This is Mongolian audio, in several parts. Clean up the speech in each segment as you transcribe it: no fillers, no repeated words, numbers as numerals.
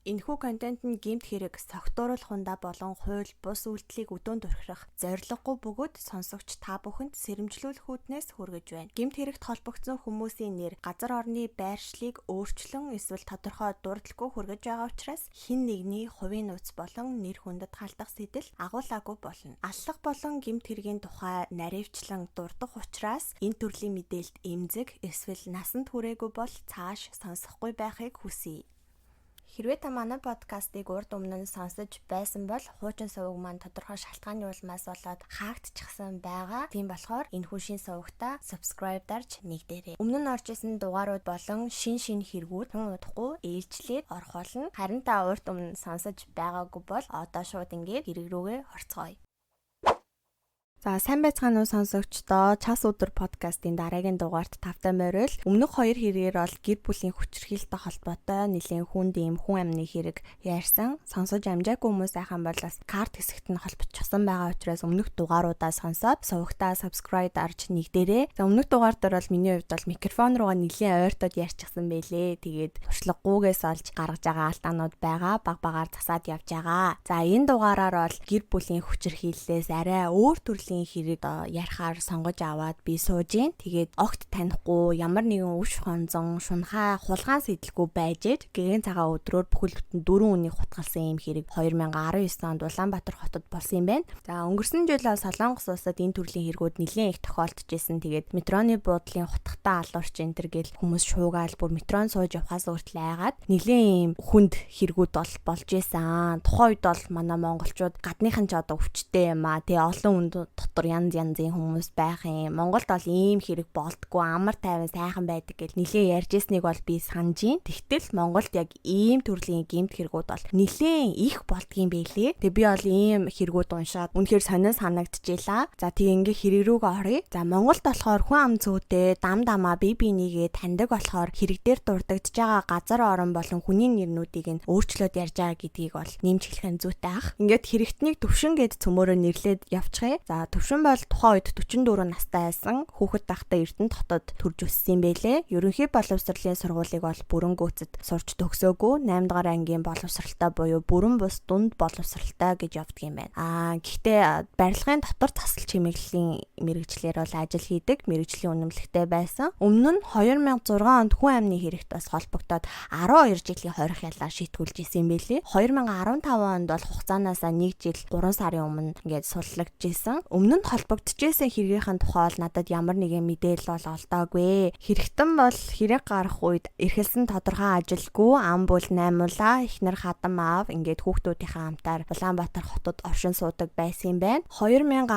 Энэхүү контент нь гэмт хэрэг, согтууруулахундаа болон хууль, бус үйлдэлийг өдөөнд өрхөх зорилгогүй бөгөөд сонсогч та бүхэнд сэрэмжлүүлэх үүднээс хүргэж байна. Гэмт хэрэгт холбогдсон хүмүүсийн нэр, газар орны байршлыг өөрчлөн эсвэл тодорхой дурдлаггүй хүргэж байгаа учраас хэн нэгний хувийн нууц болон нэр хүндэд халдах сэтэл агуулаагүй болно. Аллах болон гэмт хэргийн тухай наривчлан дурдах учраас энэ төрлийн мэдээлэлд эмзэг эсвэл насанд хүрээгүй бол цааш сонсохгүй байхыг хүсье. Хэрвээ та манай подкастыг урд өмнө нь сонсож байсан бол хуучин суваг маань тодорхой шалтгааны улмаас болоод хаагдчихсан байгаа. Тийм болохоор энэхүү шин сувагтаа subscribe дарж нэгдээрэй. Өмнө нь орж исэн дугаарууд болон шин хэрэгүүд хэн удахгүй ээлжлээд орох болно. Харин та урд өмнө сонсож байгаагүй бол одоо шууд ингээд хэрэг рүүгээ орцгоё. За сайн байцгаана уу сонсогчдоо. Час өдөр подкастын дараагийн дугаарт тавтай морил. Өмнөх хоёр хэрэгээр бол гэр бүлийн хүчирхийлэлтэй холбоотой нэлээд хүн дэм хүн амны хэрэг ярьсан. Сонсож амжаагүй хүмүүс айхан бол бас карт хэсэгт нь холбогдчихсан байгаа учраас өмнөх дугааруудаа сонсоод сувагтаа subscribe дарж нэгдээрэй. За өмнөх дугаар дээр бол миний хувьд бол микрофон руугаа нэлээд ойртоод ярьчихсан байлээ. Тэгээд туршлагагүйгээс олж гаргаж байгаа алдаанууд байгаа. Багаар засаад явж байгаа. За энэ дугаараар бол гэр бүлийн хүчирхийллээс арай өөр төрлийн хэрэг ярихаар сонгож аваад би сууж гин. Тэгээд огт танихгүй ямар нэгэн үш хонзон шунхаа хулгаан сэдэлгүй байж гэрийн цагаан өдрөөр бүхэл бүтэн 4 үнийг хутгалсан юм хэрэг 2019 онд Улаанбаатар хотод болсон юм байна. За өнгөрсөн жил Солонгос улсад энэ төрлийн хэрэгүүд нэлээд их тохиолдож исэн. Тэгээд метроны буудлын хутгатаа алуурч энэ төр гэл хүмүүс шуугаал бүр метрон сууж явхаас өөртөө айгаад нэлээд хүнд хэрэгүүд болж исэн. Тухайн үед бол манай монголчууд гадныхан ч одоо өвчтэй юм аа. Тэгээ олон хүнд дотор янзын хүмүүс байх юм. Монголд бол ийм хэрэг болдгоо амар тайван сайхан байдаг гэж нилээн ярьжсэнийг бол би санаж байна. Тэгтэл Монголд яг ийм төрлийн гэмт хэрэгүүд бол нилээн их болдгийм байлээ. Тэгээ би бол ийм хэрэгүүд уншаад үнэхээр сонио санагдчихлаа. За тэгээ ингээ хэрэг рүүгээ оръё. За Монголд болохоор хүн ам зүйтэй дам дамаа бие бинийгээ таньдаг болохоор хэрэг дээр дурддагдж байгаа газар орон болон хүний нэрнүүдийг нь өөрчлөөд ярьж байгаа гэдгийг бол нэмж хэлэх зүйтэй ах. Ингээд хэрэгтнийг төвшин гэд цөмөөрөө нэрлээд явчихъя. За төвшин бол тухайн үед 44 настай байсан. Хүүхэд байхдаа Эрдэнэт хотод төрж өссөн юм байлээ. Ерөнхий боловсролын сургуулийг бол Бүрэн гүйцэд сурч төгсөөгүй. 8 дугаар ангийн боловсралтай буюу бүрэн бус дунд боловсралтай гэж явдаг юм байна. Гэхдээ барилгын дотор засал чимэглэлийн мэрэгчлэр бол ажил хийдэг. Мэрэгжлийн үнэмлэхтэй байсан. Өмнө нь 2006 онд хүн амны хэрэгт бас холбогдоод 12 жилийн хорих ялаар шийтгүүлж исэн юм байлээ. 2015 онд бол хугацаанаас 1 жил 3 сарын өмнө ингээд суллагдж исэн. Өмнө нь холбогдчихсэн хэрэгийн тухай бол надад ямар нэгэн мэдээлэл бол олдоогүй. Хэрэгтэн бол хэрэг гарах үед эрхэлсэн тодорхой ажилгүй ам бүл наймуулаа эхнэр хадам аав ингээд хүүхдүүдийнхээ хамтаар Улаанбаатар хотод оршин суудаг байсан юм байна. 2019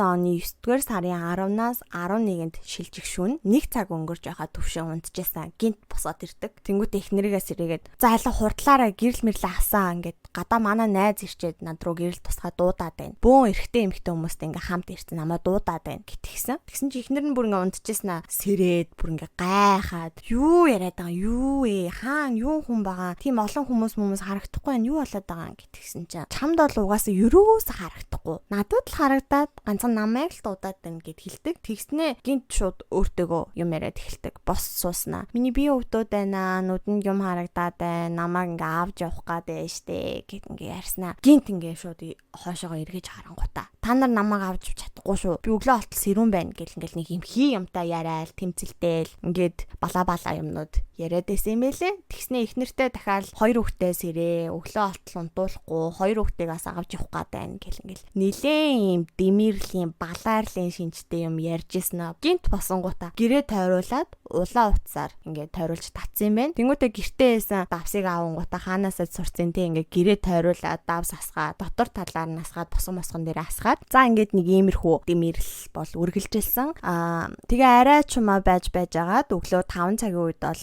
оны 9-р сарын 10-наас 11-нд шилжих шөнө 1 цаг өнгөрч байхад төвшин унтжсэн. Гинт босоод ирдэг. Тэнгүүт эхнэрийгээс ирээгээд заалаа хурдлаараа гэрэл мэрлээ авсан ингээд гадаа манай найз ирчээд над руу гэрэл тусгаа дуудаад байна. Бөөн эрэгтэй эмэгтэй хүмүүстэй ингээ хамт ирсэн намайг дуудаад байна гэтгсэн. Тэгсэн чи эхнэр нь бүр ингээ унтчихсан аа. Сэрээд бүр ингээ гайхаад юу яриад байгаа юу ээ хаана юу хүн байгаа. Тийм олон хүмүүс харагдахгүй байна. Юу болоод байгаа гэтгсэн чи чамд бол угаасаа юроос харагдахгүй. Надад л харагдаад ганцхан намайг л дуудаад байна гэд хэлдэг. Тэгснээ гинт шууд өөртөөгөө юм яриад эхэлдэг. Бос сууснаа. Миний бие өвдөөд байна. Нүдэнд юм харагдаад байна. Намайг ингээ авч явах гэдэг штэ гэд ингээ ярьснаа. Гинт ингээ шууд хоошоогоо эргэж харангуйтаа. Та нар намайг авч чадахгүй шүү. Би өглөө болтол сэрүүн байна гэл ингээл нэг юм хий юмтай яриад тэмцэлтэйл ингээд бала юмнууд яриад байсан юм байлээ. Тэгснээ эхнэртэй дахиад 2 хүүхдээ сэрээ. Өглөө болтол унтуулахгүй 2 хүүхдийг бас авч явах гээд байна гэл ингээл нилээн юм дэмэрлийн балаарлын шинжтэй юм ярьжсэн аа. Гинт босонгуудаа гэрээ тойруулаад улаан утсаар ингээд тойруулж татсан юм байна. Тэнгүүтээ гэртээ байсан давсыг аавангуудаа хаанасаа сурцсан те ингээд гэрээ тойруулаад давс асгаа дотор талаар нь асгаад босгон дээр асгаад за ингээд нэг иймэрхүү дэмэрл бол үргэлжилсэн. Тэгээ арай чумаа байж агаад өглөө 5 цагийн үед бол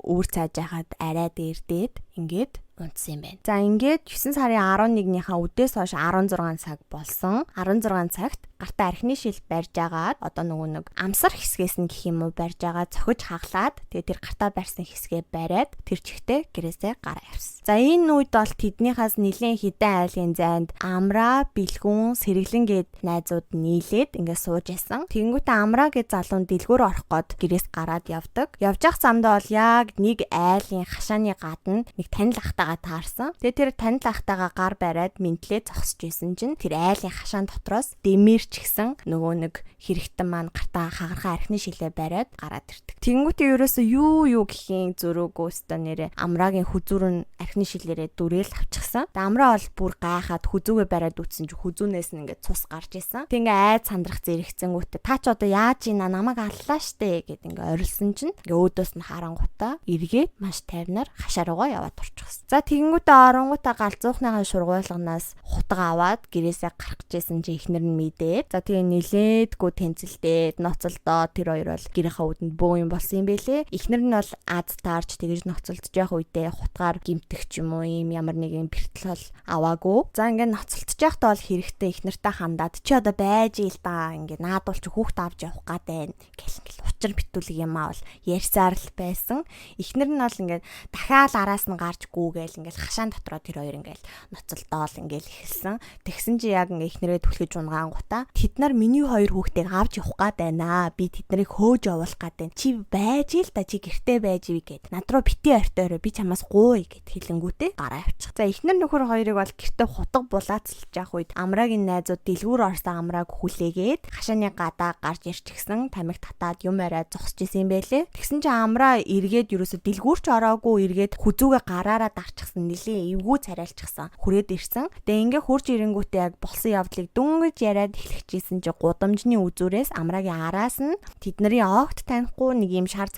үүр цааж яхад арай дээрдээд ингээд унтсан юм байна. За ингээд 9 сарын 11-ийнхаа үдээс хойш 16 цаг болсон. 16 цагт гартаа архины шил барьж агаад одоо нэг амсар хэсгээс нь гэх юм уу барьж агаад цохиж хаглаад тэгээ тэр гартаа барьсан хэсгээ бариад тэр чихтэй гэрээсээ гараа явсан. За энэ үед бол тэднийхээс нэлээд хідэн айлын зайд Амраа, Бэлгүүн, Сэргэлэн гээд найзууд нийлээд ингээд сууж исэн. Тэнгүүтээ Амраа гээд залуу дэлгүүр орох гээд гэрээс гараад явдаг. Явж явах замдаа бол яг нэг айлын хашааны гадна нэг нэг танил ахтайгаа таарсан. Тэгээ тэр танил ахтайгаа гар бариад ментлээ зогсож исэн чинь тэр айлын хашаан дотроос дэмэрч гисэн нөгөө нэг хэрэгтэн маань гартаа хагархаа архины шилээ бариад гараад ирдэг. Тэнгүүтээ ерөөсөө юу гэхийн зөрөөгөө өстө нэрэ амраагийн хүзүүрэн архины шилээрээ дүрээл авчихсан. Тэгээ амраа бол бүр гайхаад хүзүүгээ бариад үтсэн чи хүзүүнээс нь ингээд цус гарч исэн. Тэг ингээ айд сандрах зэрэгцэнгүүтээ та ч одоо яаж ийна намайг аллаа штэ гэд ингээ орилсон чинь ингээ өөдөөс нь харангуутаа эргээд маш тайвнаар хашаа руугаа яваад орчихсон. За тэгэнгүүтээ оронгуудаа галзуухныхаа шургуулганаас хутга аваад гэрээсээ гарах гэжсэн чи ихнэр нь мэдээд за тэгээ нилээдгүү тэнцэлдээд ноцолдоо тэр хоёр бол гэрийнхаа үдэнд бөө юм болсон юм бэлээ. Ихнэр нь бол аз таарч тэгэж ноцолдож явах үедээ хутгаар гимтэх ч юм уу юм ямар нэгэн бэртэл бол аваагүй. За ингээ ноцолдож явахдаа бол хэрэгтэй ихнэртэй хандаад чи одоо байж ийл да ингээ наадуул чи хүүхд авч явах гад байна гэл ингээл учир битүүлэг юм аа бол ярьсаар л байсан. Ихнэр нь бол ингээ дахиад араас нь гарч гүүгээл ингээл хашаан дотроо тэр хоёр ингээл ноцолдоол ингээл эхэлсэн. Тэгсэн чи яг ингээ ихнэрээ түлхэж унгаангуудаа тэд нар миний хоёр хүүхдийг авч явах гад байна. Би тэднийг хөөж явуулах гад байна. Чи байж ийл да чи гэртээ байж ий гэд над руу бити ойртой би чамаас гуй гэд хэлэнгүүтээ гараа авчих. За ихнэр нөхөр хоёрыг бол гэртээ хутга булаацлж явах үед амраагийн найзууд дэлгүүр орсон амрааг хүлээгээд хашааны гадаа гарч ирчихсэн. Тамиг татаад юм арай зогсож исэн юм байлээ. Тэгсэн чи амраа эргээд юусоо дэлгүүрч ороогүй эргээд хүзүүгээ гараараа дарчихсан. Нилийн эвгүй царайлчихсан. Хүрээд ирсэн. Тэгээ ингээ хурж ирэнгүүтээ яг болсон явдлыг дүнгэж яриад эхлэхжсэн чи гудамжны үзүүрээс амраагийн араас нь тэдний огт танихгүй нэг юм шар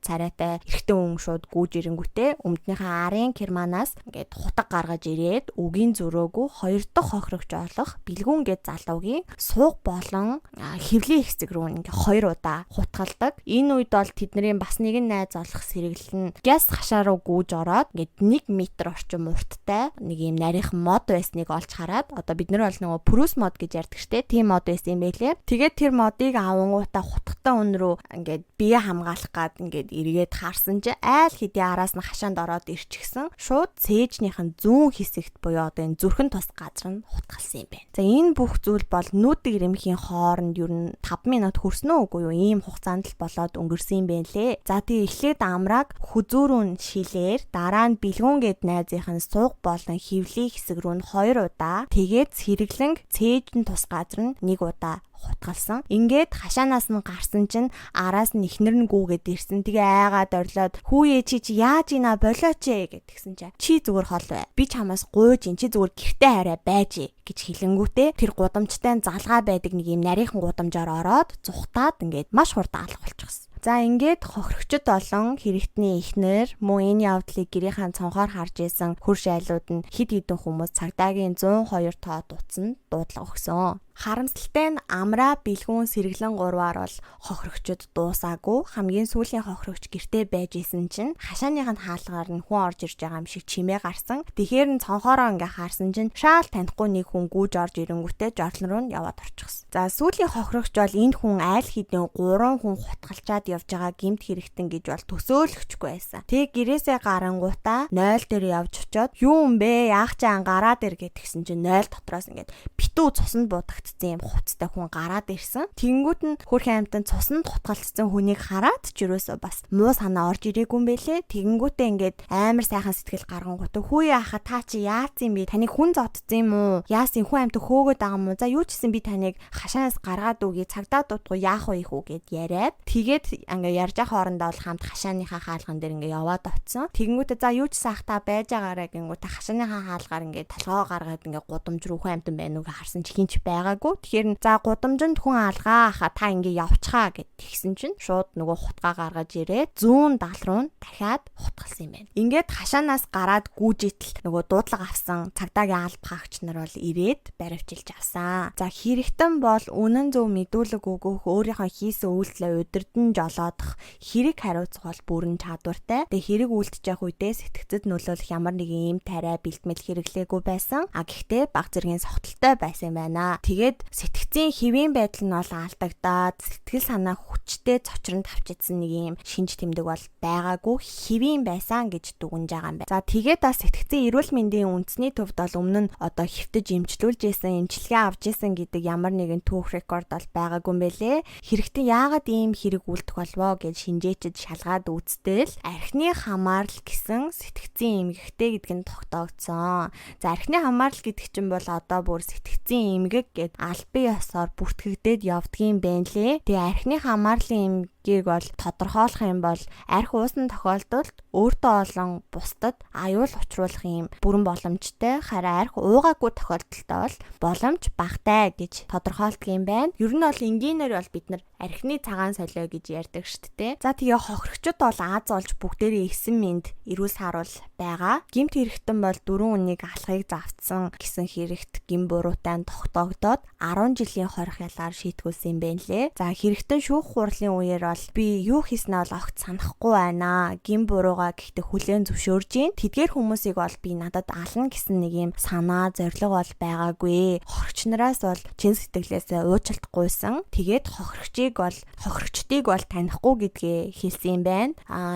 царайтай эрэгтэй хүн шууд гүйж ирэнгүүтээ өмднийхээ арын керманаас ингээд хутаг гаргаж ирээд үгийн зөрөөгөө хоёр дахь хохирогч олох бэлгүүнгээд залуугийн сууг болон хэвлийн хэсэг рүү ингээд хоёр удаа хутгалдаг. Энэ үед бол тэдний бас нэгэн найз олох сэргэлэн газ хашаа руу гүйж ороод ингээд 1 метр орчим урттай нэг юм нарийнхан мод байсныг олж хараад одоо бид нар бол нөгөө прус мод гэж ярьдаг штэ. Тийм мод байсан юм байлээ. Тэгээд тэр модыг авангуудаа хутгатай өн рүү ингээд бие хамгаалах гад ингээд эргээд харсан чи айл хэдий араас нь хашаанд ороод ирчихсэн. Шууд цээжнийх нь зүүн хэсэгт буюу одоо энэ зүрхэн тус газар нь хутгалсан юм байна. За энэ бүх зүйл бол нүүдийг ирэмхийн хооронд ер нь 5 минут хүрсэн үгүй юу? Ийм хугацаанд л болоод өнгөрсөн юм байна лээ. За тэгээ эхлээд амрааг хүзүүрүүн шилээр дараа нь бэлгүүнгээд найзынх нь сууг болон хөвлийн хэсэг рүү нь 2 удаа тэгээд сэргэлэн цээжн тус газар нь 1 удаа хутгалсан. Ингээд хашаанаас нь гарсан чинь араас нь ихнэр нь гүүгээд ирсэн. Тэгээ айгаад орлоод хүүе чи яаж ийна болооч гэдгсэн чи зүгээр хол бай. Би чамаас гуйж ин чи зүгээр гэртээ хараа байж гэж хэлэнгүүтээ тэр гудамжтай залгаа байдаг нэг юм нарийнхан гудамжаар ороод зүхтаад ингээд маш хурдан алга болчихсон. За ингээд хохирогчд болон хэрэгтний ихнэр мөн энэ явдлыг гэрийнхэн цонхоор харж исэн хөрш айлууд нь хид хідэн хүмүүс цагдаагийн 102 тоо дутсан дуудлага өгсөн. Харамсалтай нь амраа бэлгүүн сэргэлэн 3-аар бол хохирогчд дуусаагүй. Хамгийн сүүлийн хохирогч гэртээ байж исэн чинь хашааныхын хаалгаар нь хүн орж ирж байгаа юм шиг чимээ гарсан. Тэгэхээр нь цонхоороо ингээ хаарсан чинь шаал танихгүй нэг хүн гүйж орж ирэнгүүтээ жортлон руу яваад орчихсон. За сүүлийн хохирогч бол энэ хүн айл хэдэн 3 хүн хутгалчаад явж байгаа гэмт хэрэгтэн гэж бол төсөөлөхгүй байсан. Тэг гэрээсээ гарангуудаа 0 дээр явж очиод юу юм бэ? Яах чаан гараад ир гэтгсэн чинь 0 дотроос ингээд битүү цуснд буудагдсан юм хувцтай хүн гараад ирсэн. Тэнгүүд нь хөрхэн амтан цуснд хутгалцсан хүнийг хараад ч юусоо бас муу санаа орж ирээгүй юм бэлээ. Тэгэнгүүтээ ингээд амар сайхан сэтгэл гаргангуудаа хүүе аха та чи яац юм бэ? Таныг хүн зодцсон юм уу? Яасан хүн амтан хөөгөөд байгаа юм уу? За юу ч гэсэн би таныг хашаанаас гаргаад үгүй цагдаа дутгуу яах вэ хүү гэд яриад тэгээд ингээ ярьж ах хоорондоо бол хамт хашааныхаа хаалган дээр ингээ яваад очсон. Тэгэнгүүтээ за юу ч сайх та байж байгаарэ гингүүтээ хашааныхаа хаалгаар ингээ толгоо гаргаад ингээ гудамж руу хүн амтан байна уу гэж харсан чи хинч байгаагүй. Тэгэхээр за гудамжинд хүн алгаа аха та ингээ явчихаа гэд тэгсэн чинь шууд нөгөө хутгаа гаргаж ирээд 170 руу дахиад хутгалсан юм байна. Ингээд хашаанаас гараад гүйжитэл нөгөө дуудлага авсан цагдаагийн алба хаагч нар бол ирээд баривчилж авсан. За хэрэгтэн бол үнэн зөв мэдүүлэг өгөх өөрийнхөө хийсэн үйлдэлээ удирдан жолоодох хэрэг хариуцах бол бүрэн чадвартай. Тэгээ хэрэг үйлдэж явах үедээ сэтгцэд нөлөөлөх ямар нэгэн юм тариа бэлтмэл хэрэглээгүй байсан. А гэхдээ баг зэргийн согтолтой байсан юм байна. Тэгээд Тэгээд сэтгцийн хэвийн байдал нь бол алдагдаад сэтгэл санаа хүчтэй цочронд авчидсан нэг юм шинж тэмдэг бол байгаагүй хэвийн байсан гэж дүгнэж байгаа юм байна. За тэгээд бас сэтгцийн эрүүл мэндийн үндэсний төвд бол өмнө нь одоо хэвтэж эмчилүүлж исэн, эмчилгээ авч исэн гэдэг ямар нэгэн түүх рекорд бол байгаагүй юм бэлээ. Хэрэгтэн яагаад ийм хэрэг үлдэх болвоо гэж шинжээчид шалгаад үзтэл архины хамаарал гэсэн сэтгцийн эмгэгтэй гэдэг нь тогтоогдсон. За архины хамаарал гэдэг чинь бол одоо бүр сэтгцийн эмгэг гэд албан ёсоор бүртгэгдээд явдгийн байна лээ. Тэгээ архины хамаарлын эмгэгийг бол тодорхойлох юм бол архи уусны тохиолдолд өөртөө олон бусдад аюул учруулах юм бүрэн боломжтой. Харин архи уугаагүй тохиолдолтой бол боломж багатай гэж тодорхойлдог юм байна. Ер нь бол энгийнээр бол бид нар архины цагаан солио гэж ярьдаг шүү дээ. За тэгээ хохирогчд бол Аз олж бүгдээрээ 9 мэнд эрүүл сааруул байгаа. Гэмт хэрэгтэн бол 4 үнийг алхахыг завцсан гэсэн хэрэгт гин буруутай тогтоогдоод 10 жилийн хорих ялгаар шийтгүүлсэн юм байна лээ. За хэрэгтэн шүүх хурлын үеэр бол би юу хийснээ бол огт санахгүй байна. Гин буруугаа гэхдээ хүлээн зөвшөөрж гин. Тэдгээр хүмүүсийг бол би надад ална гэсэн нэг юм санаа, зориг бол байгаагүй. Хохирогч нараас бол чин сэтгэлээсээ уучлалт гуйсан. Тэгээд хохирогчдыг бол танихгүй гэдгээ хэлсэн юм байна.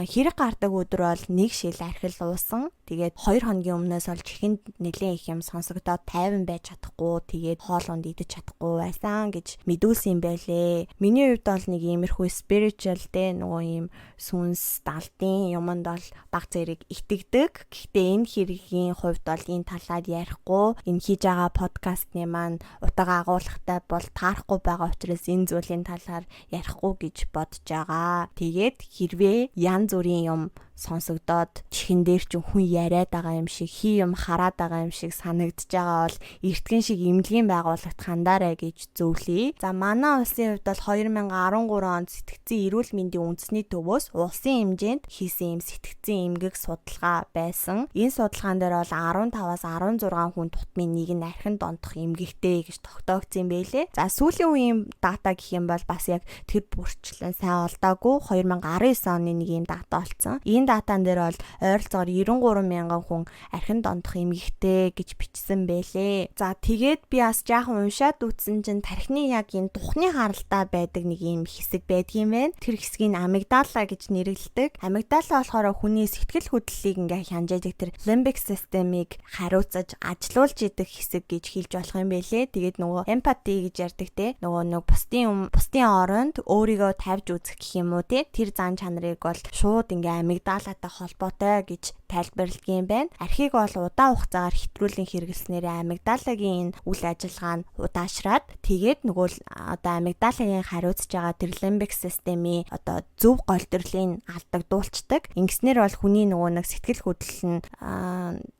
Хэрэг гардаг өдөр бол нэг шил архил уусан. Тэгээд 2 хоногийн өмнөөс бол чихэнд нэлээд их юм сонсогдоод тайван байж чадахгүй, тэгээд хоол унд идэж чадахгүй байсан гэж мэдүүлсэн юм байлээ. Миний хувьд бол нэг иймэрхүү spiritual дээ нөгөө юм сүнс далдын юмд бол баг зэрэг итгэдэг. Гэхдээ энэ хэргийн хувьд бол энэ талаар ярихгүй. Энэ хийж байгаа подкастны маань утга агуулгатай бол таарахгүй байгаа учраас энэ зүйлийн талаар ярихгүй гэж бодож байгаа. Тэгээд хэрвээ янз бүрийн юм сонсогдоод чихэн дээр ч хүн яриад байгаа юм шиг, хий юм хараад байгаа юм шиг санагдж байгаа бол эртхэн шиг эмнэлгийн байгууллагт хандаарай гэж зөвлөе. За манай улсын хувьд бол 2013 онд сэтгцийн эрүүл мэндийн үндэсний төвөөс улсын хэмжээнд хийсэн юм сэтгцийн эмгэг судалгаа байсан. Энэ судалгаан дээр бол 15-аас 16 хүн тутмын нэг нь архинд онцох эмгэгтэй гэж тогтоогдсон юм байлээ. За сүүлийн үеийн дата гэх юм бол бас яг тэр бүрчлэн сайн олдоогүй. 2019 оны нэг юм дата олцсон. Энэ датан дээр бол ойролцоогоор 93 мянган хүн архинд ондох эмгэгтэй гэж бичсэн байлээ. За тэгээд би бас жаахан уншаад үзсэн чинь тархины яг энэ тухны харалтай байдаг нэг юм хэсэг байдгийм байна. Тэр хэсгийг амигдала гэж нэрлэдэг. Амигдала болохоор хүний сэтгэл хөдлөлийг ингээ хянжаадаг тэр limbic system-ыг хариуцаж ажилуулж идэх хэсэг гэж хэлж болох юм байлээ. Тэгээд нөгөө empathy гэж ярьдаг те. Нөгөө бусдын оронд өөрийгөө тавьж үзэх гэх юм уу те. Тэр зан чанарыг бол шууд ингээ амигдалатай холбоотой гэж тайлбарладаг юм байна. Архийг бол удаан хугацаагаар хэтрүүлэн хэрэглэснээр амигдалагийн энэ үйл ажиллагаа нь удаашраад тэгээд нөгөө одоо амигдалагийн хариуцж байгаа тэр limbic system-ийн одоо зөв голдрлыг алдагдуулцдаг. Ингэснээр бол хүний нөгөө нэг сэтгэл хөдлөл нь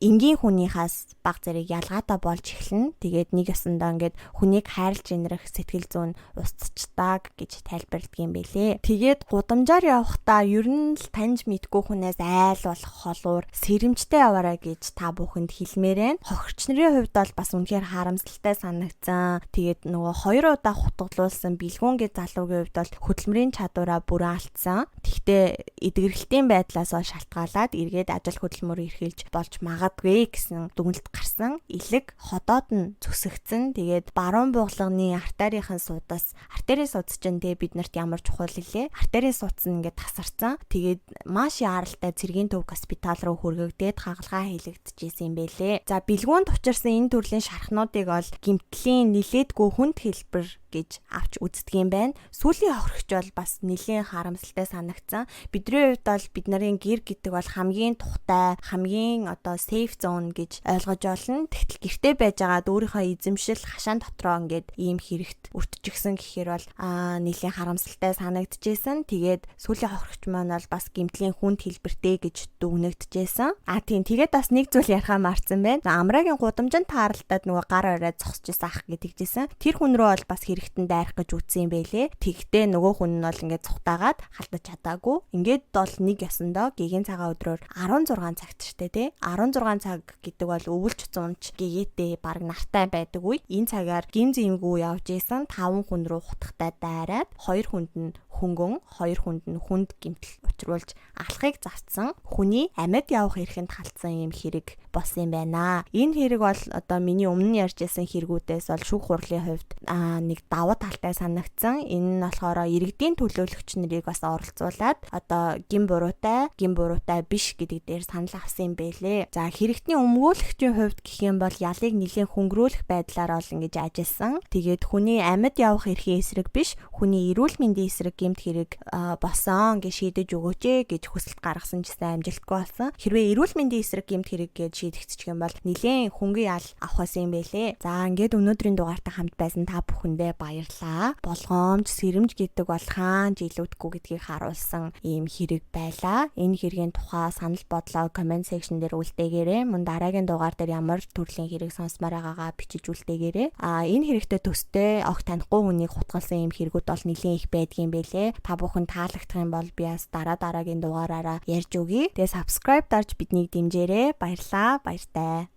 энгийн хүнийхээс баг зэрэг ялгаатай болж эхэлнэ. Тэгээд нэг ясандаа ингээд хүнийг хайрлж инрэх сэтгэл зүйн устцдаг гэж тайлбарладаг юм байлээ. Тэгээд гудамжаар явахдаа ер нь л таньж мэдгүй хүнээс айл болох холуур сэрэмжтэй яваарай гэж та бүхэнд хэлмээр байна. Хохирч нарын хувьд бол бас үнэхээр харамсалтай санагдсан. Тэгээд нөгөө 2 удаа хутгалуулсан бэлгүүнгээ залуугийн хувьд бол хөдөлмөрийн чадвараа бүр алдсан. Тэгтээ эдгэрэлтийн байдлаас шалтгаалаад эргээд ажил хөдөлмөр эрхэлж болж магадгүй гэсэн дүгнэлт гарсан. Илэг ходоод нь зүсэгцэн. Тэгээд баруун бууглагын артерийн судас, артерийн судас чинь тэгээ бид нарт ямар чухал илээ. Артерийн судас нь ингээд тасарсан. Тэгээд маш яаралтай цэргийн төв госпитал руу хүргэгдээд хагалгаа хийлэгдэжсэн юм байлээ. За бэлгүүнд учирсан энэ төрлийн шархнуудыг бол гэмтлийн нилээдгүй хүнд хэлбэр гэж авч үздэг юм байна. Сүүлийн хохирогч бол бас нэлийн харамсалтай санагдсан. Бидний хувьд бол бид нарын гэр гэдэг бол хамгийн тухтай, хамгийн одоо safe zone гэж ойлгож болно. Тэгтэл гэртээ байж байгаад өөрийнхөө эзэмшил хашаан дотроо ингээд ийм хэрэгт өртчихсэн гэхээр бол нэлийн харамсалтай санагдчихсэн. Тэгээд сүүлийн хохирогч маань бол бас гэмтлийн хүнд хэлбэртэй гэж дүгнэгдэжсэн. Тийм тэгээд бас нэг зүйл ярихаа марцсан байна. Амрагийн гудамжинд тааралдаад нөгөө гар орой зогсчихсан ах гэдэгжсэн. Тэр хүн рүү бол бас хэрэгтэн дайрах гэж үтсэн юм байлээ. Тэгтээ нөгөө хүн нь бол ингээд цухтаагаад халтаж чадаагүй. Ингээд бол нэг ясандаа гэгийн цагаан өдрөөр 16 цагт штэ тий. 16 цаг гэдэг бол өвөлж цунч гэгээтэй баг нартай байдаг үе. Энэ цагаар гин зэмгүү явж исэн 5 хүн рүү хутгатай дайраад 2 хүнд нь хөнгөн 2 хүнд нь хүнд гэмтэл учруулж алхахыг завцсан хүний амьд явах эрхэнд талцсан юм хэрэг болсон юм байна. Энэ хэрэг бол одоо миний өмнө ярьж байсан хэрэгүүдээс бол шүүх хурлын хувьд нэг давуу талтай санагдсан. Энэ нь болохоор иргэдийн төлөөлөгч нарыг бас оролцуулаад одоо гин буруутай биш гэдэг дээр санал авсан юм бэлээ. За хэрэгтний өмгөөлөгчийн хувьд гэх юм бол ялыг нэлийн хөнгөрүүлэх байдлаар ол ингэж ажилласан. Тэгээд хүний амьд явах эрхийн эсрэг биш, хүний эрүүл мэндийн эсрэг гэмт хэрэг босон гэж шийдэж өгөөч гэж хүсэлт гаргасан гэсэн амжилтгүй болсон. Хэрвээ эрүүл мэндийн эсрэг гэмт хэрэг гэж шийдэгдчих юм бол нэлийн хөнгөн ял авахсан юм бэлээ. За ингээд өнөөдрийн дугаартай хамт байсан та бүхэндээ баярлалаа. Болгоомж сэрэмж гэдэг бол хаан жилүүдгүй гэдгийг харуулсан ийм хэрэг байлаа. Энэ хэргийн тухай санал бодлоо comment section дээр үлдээгээрэй. Мөн дараагийн дугаар дээр ямар төрлийн хэрэг сонсомоор байгаагаа бичиж үлдээгээрэй. Энэ хэрэгтэй төстэй огт танихгүй хүнийг хутгалсан ийм хэрэгүүд бол нэлийн их байдгийн бэлээ. Та бүхэн таалагдах юм бол би бас дараагийн дугаараараа ярьж өгье. Тэгээ subscribe дарж биднийг дэмжээрэй. Баярлалаа. Баяртай.